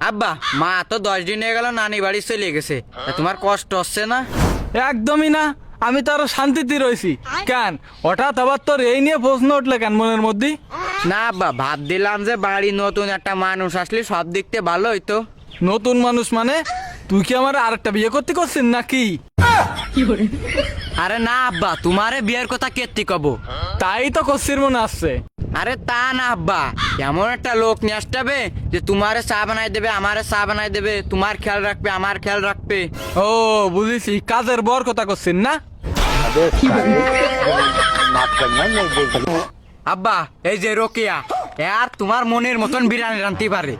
আব্বা মা তো 10 দিন হয়ে গেল নানি বাড়ি চলে গেছে, তা তোমার কষ্ট হচ্ছে না? একদমই না, আমি তো আরো শান্তিতে রয়েছি। কেন হঠাৎ আবার তোর এই নিয়ে প্রশ্ন উঠলে কেন মনের মধ্যে? না আব্বা, ভাব দিলাম যে বাড়ি নতুন একটা মানুষ আসলে সব দিকতে ভালো হইতো। নতুন মানুষ মানে তুই কি আমার আরেকটা বিয়ে করতে করছিস নাকি? আরে না আব্বা, তোমারে বিয়ের কথা কেত্তি কব? তাই তো করছিস মনে আসছে। আরে তা না আব্বা, এমন একটা লোক নিয়ে আসতে হবে যে তোমারে চা বানাই দেবে, আমারে চা বানাই দেবে, তোমার খেয়াল রাখবে, আমার খেয়াল রাখবে। ও বুঝেছি, কাজের বর কথা করছিস না? আব্বা এই যে রোকেয়া, আর তোমার মনের মতন বিরিয়ানি রাঁধতে পারে।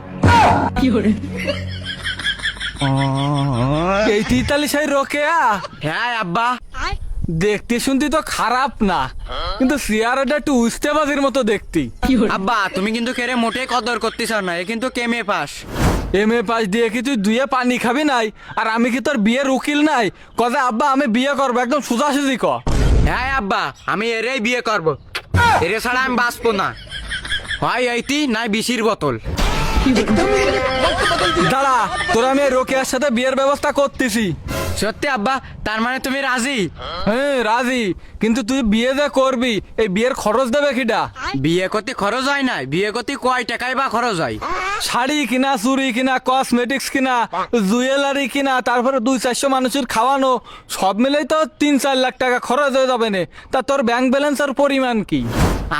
এই 43 রোকেয়া? হ্যাঁ আব্বা। দেখতে শুনতে তো খারাপ না, কিন্তু চেহারাটা একটু উস্তেবাজির মতো দেখতি। আব্বা তুমি কিন্তু কেড়ে মোটেই কদর করতেছ না, এ কিন্তু কেমে পাস। MA পাস দিয়ে কি তুই দুয়ে পানি খাবি নাই? আর আমি কি তোর বিয়ের উকিল নাই? কথা আব্বা আমি বিয়ে করবো, একদম সোজাসুজি ক। হ্যাঁ আব্বা, আমি এরেই বিয়ে করব, এরে ছাড়া আমি বাঁচবো না। হয় এইটি নাই বিশির বোতল। দাঁড়া, তোরা আমি রোকেয়ার সাথে বিয়ের ব্যবস্থা করতেছি। সত্যি আব্বা, তার মানে তুমি রাজি? হ্যাঁ রাজি, কিন্তু তুই বিয়ে যে করবি, এই বিয়ের খরচ দেবে কিটা? বিয়ে করতে খরচ হয় না, বিয়ে করতে কয় টাকাই বা খরচ হয়? শাড়ি কিনা, চুড়ি কিনা, কসমেটিক্স কিনা, জুয়েলারি কিনা, তারপরে 200-400 মানুষের খাওয়ানো, সব মিলেই তো 3-4 লাখ টাকা খরচ হয়ে যাবে না। তা তোর ব্যাংক ব্যালেন্সের পরিমাণ কি?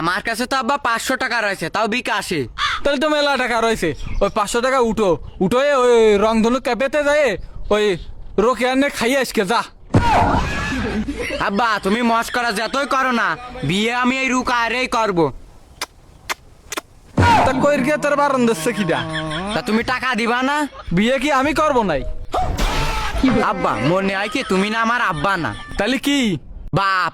আমার কাছে তো আব্বা 500 টাকা রয়েছে, তাও বিকাশে। তাহলে তো মেলা টাকা রয়েছে। ওই 500 টাকা উঠোয়ে ওই রংধনু ক্যাফেতে যায়, ওই রোকেয়ানে খাইয়ে আসকে যা। আব্বা তুমি মস্করা যতই করো না, বিয়ে আমি এই রুকা আরেই করবো। তা কইর গিয়ে তোর বারণ দিচ্ছে কিটা? তা তুমি টাকা দিবা না? বিয়ে কি আমি করবো নাই? আব্বা মনে হয় কি তুমি না আমার আব্বা না, তাহলে কি? বাপ।